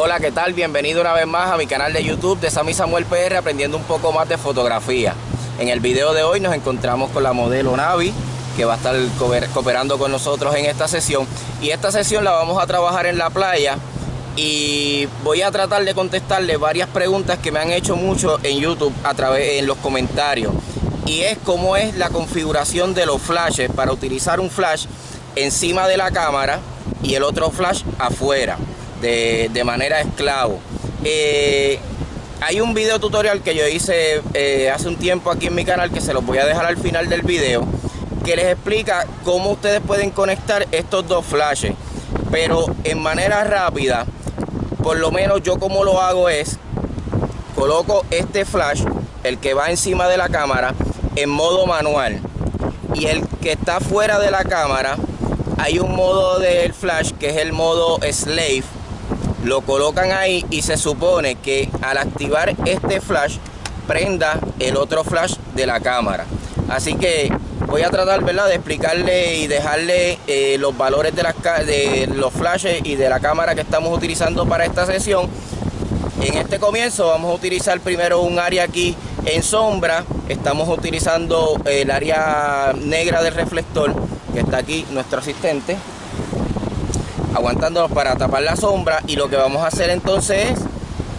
Hola, ¿qué tal? Bienvenido una vez más a mi canal de YouTube de Sammy Samuel PR, aprendiendo un poco más de fotografía. En el video de hoy nos encontramos con la modelo Navi, que va a estar cooperando con nosotros en esta sesión. Y esta sesión la vamos a trabajar en la playa y voy a tratar de contestarle varias preguntas que me han hecho mucho en YouTube en los comentarios. Y es cómo es la configuración de los flashes para utilizar un flash encima de la cámara y el otro flash afuera, de manera esclavo. Hay un video tutorial que yo hice hace un tiempo aquí en mi canal, que se los voy a dejar al final del video, que les explica cómo ustedes pueden conectar estos dos flashes, pero en manera rápida. Por lo menos yo como lo hago es, coloco este flash, el que va encima de la cámara, en modo manual, y el que está fuera de la cámara, hay un modo del flash que es el modo slave. Lo colocan ahí y se supone que al activar este flash prenda el otro flash de la cámara. Así que voy a tratar, ¿verdad?, de explicarle y dejarle los valores de los flashes y de la cámara que estamos utilizando para esta sesión. En este comienzo vamos a utilizar primero un área aquí en sombra. Estamos utilizando el área negra del reflector, que está aquí nuestro asistente aguantándonos para tapar la sombra, y lo que vamos a hacer entonces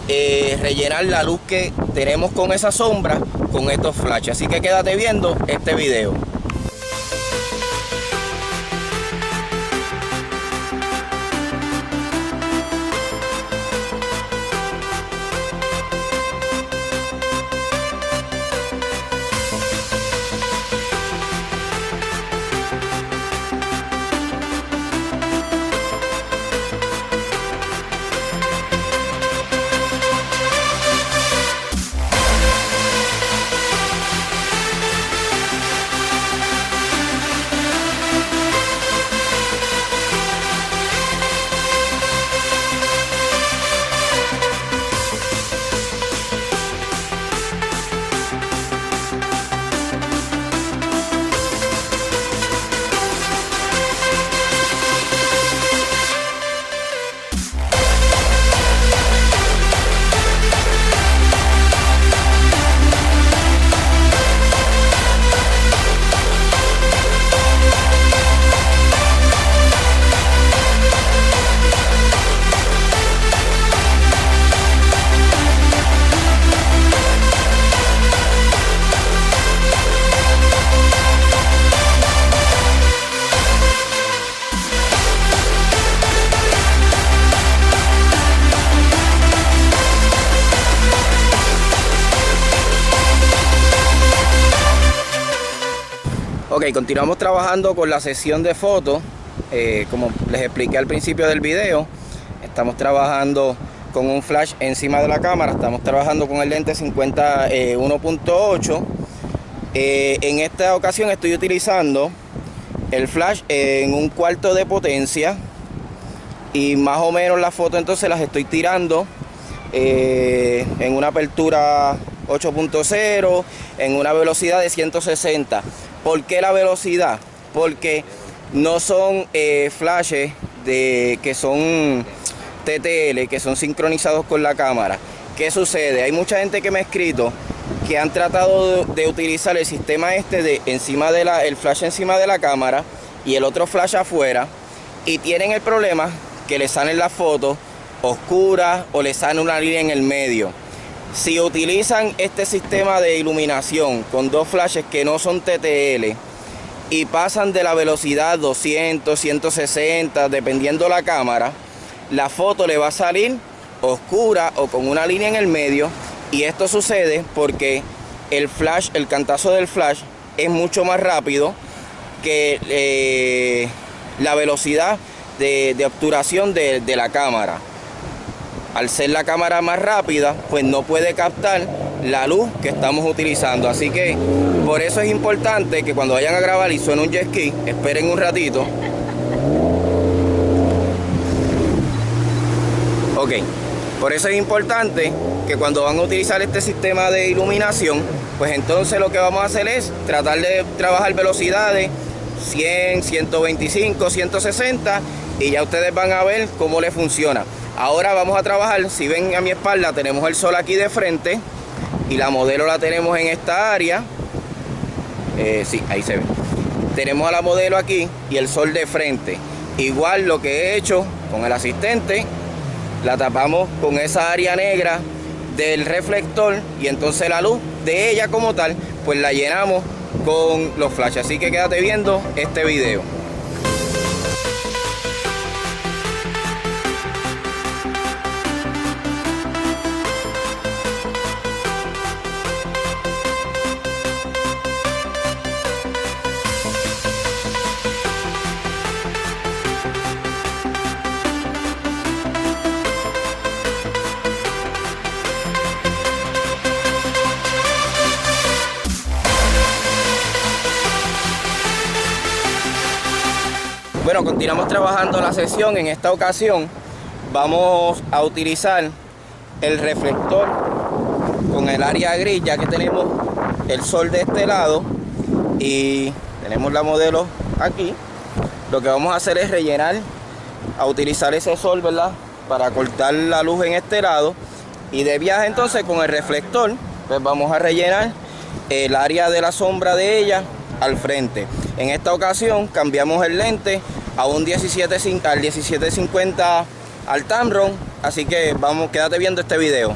es rellenar la luz que tenemos con esa sombra con estos flashes. Así que quédate viendo este video. Ok, continuamos trabajando con la sesión de fotos. Como les expliqué al principio del video, estamos trabajando con un flash encima de la cámara. Estamos trabajando con el lente 50 1.8. En esta ocasión estoy utilizando el flash en 1/4 de potencia, y más o menos las fotos entonces las estoy tirando en una apertura 8.0, en una velocidad de 160. ¿Por qué la velocidad? Porque no son flashes que son TTL, que son sincronizados con la cámara. ¿Qué sucede? Hay mucha gente que me ha escrito que han tratado de utilizar el sistema este de el flash encima de la cámara y el otro flash afuera, y tienen el problema que les salen las fotos oscuras o les sale una línea en el medio. Si utilizan este sistema de iluminación con dos flashes que no son TTL y pasan de la velocidad 200, 160, dependiendo la cámara, la foto le va a salir oscura o con una línea en el medio. Y esto sucede porque el cantazo del flash es mucho más rápido que la velocidad de obturación de la cámara. Al ser la cámara más rápida, pues no puede captar la luz que estamos utilizando. Así que por eso es importante que cuando vayan a grabar y suene un jet ski, esperen un ratito. Ok, por eso es importante que cuando van a utilizar este sistema de iluminación, pues entonces lo que vamos a hacer es tratar de trabajar velocidades 100, 125, 160, y ya ustedes van a ver cómo le funciona. Ahora vamos a trabajar. Si ven a mi espalda, tenemos el sol aquí de frente y la modelo la tenemos en esta área. Sí, ahí se ve. Tenemos a la modelo aquí y el sol de frente. Igual lo que he hecho con el asistente, la tapamos con esa área negra del reflector y entonces la luz de ella como tal, pues la llenamos con los flashes. Así que quédate viendo este video. Bueno, continuamos trabajando la sesión. En esta ocasión vamos a utilizar el reflector con el área gris, ya que tenemos el sol de este lado y tenemos la modelo aquí. Lo que vamos a hacer es rellenar, a utilizar ese sol, ¿verdad?, para cortar la luz en este lado, y de viaje entonces con el reflector pues vamos a rellenar el área de la sombra de ella al frente. En esta ocasión cambiamos el lente a un 1750 al Tamron, así que vamos, quédate viendo este video.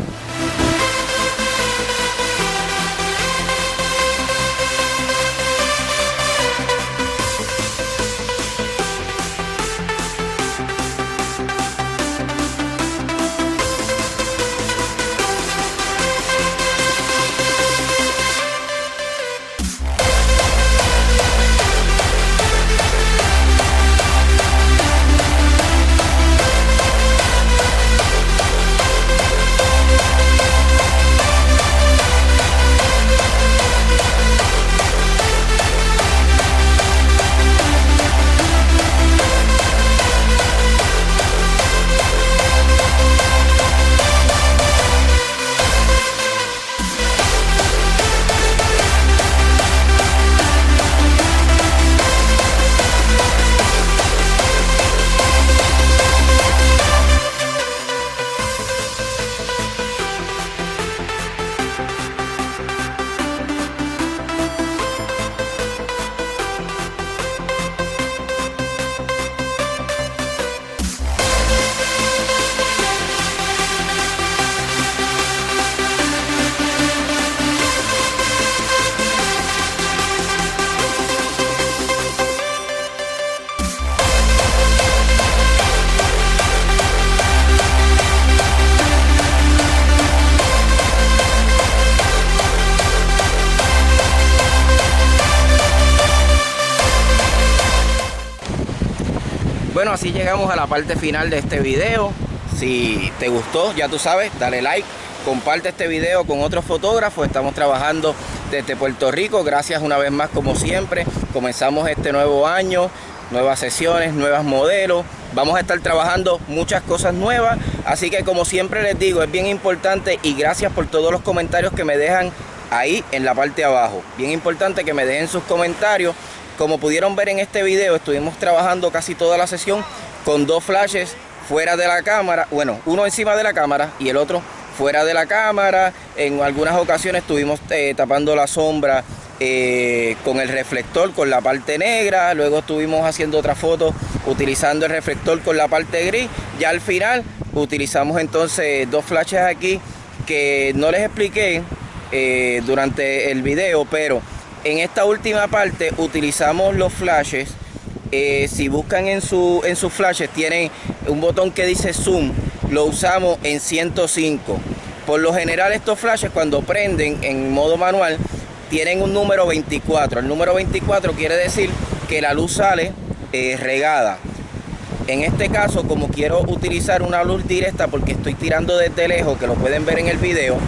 Bueno, así llegamos a la parte final de este video. Si te gustó, ya tú sabes, dale like, comparte este video con otros fotógrafos. Estamos trabajando desde Puerto Rico. Gracias una vez más, como siempre. Comenzamos este nuevo año, nuevas sesiones, nuevos modelos. Vamos a estar trabajando muchas cosas nuevas. Así que, como siempre les digo, es bien importante, y gracias por todos los comentarios que me dejan ahí en la parte de abajo. Bien importante que me dejen sus comentarios. Como pudieron ver en este video, estuvimos trabajando casi toda la sesión con dos flashes fuera de la cámara. Bueno, uno encima de la cámara y el otro fuera de la cámara. En algunas ocasiones estuvimos tapando la sombra con el reflector, con la parte negra. Luego estuvimos haciendo otra foto utilizando el reflector con la parte gris. Ya al final utilizamos entonces dos flashes aquí que no les expliqué durante el video, pero en esta última parte utilizamos los flashes. Si buscan en sus flashes, tienen un botón que dice zoom. Lo usamos en 105. Por lo general, estos flashes, cuando prenden en modo manual, tienen un número 24. El número 24 quiere decir que la luz sale regada. En este caso, como quiero utilizar una luz directa porque estoy tirando desde lejos, que lo pueden ver en el video,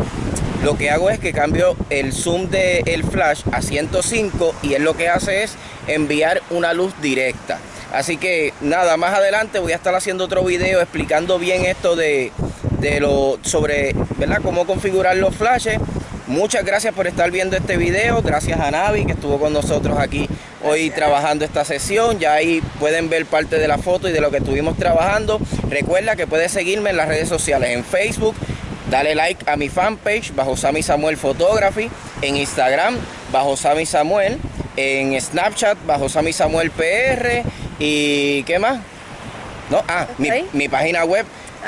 lo que hago es que cambio el zoom del flash a 105 y él lo que hace es enviar una luz directa. Así que nada, más adelante voy a estar haciendo otro video explicando bien esto sobre, ¿verdad?, cómo configurar los flashes. Muchas gracias por estar viendo este video. Gracias a Navi, que estuvo con nosotros aquí hoy trabajando esta sesión. Ya ahí pueden ver parte de la foto y de lo que estuvimos trabajando. Recuerda que puedes seguirme en las redes sociales, en Facebook. Dale like a mi fanpage bajo Sammy Samuel Photography, en Instagram bajo Sammy Samuel, en Snapchat bajo Sammy Samuel PR y ¿qué más? No, Okay. mi página web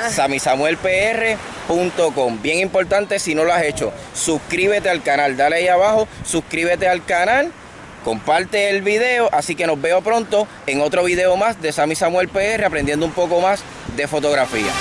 samisamuelpr.com. Bien importante, si no lo has hecho, suscríbete al canal, dale ahí abajo, suscríbete al canal, comparte el video, así que nos veo pronto en otro video más de Sammy Samuel PR, aprendiendo un poco más de fotografía.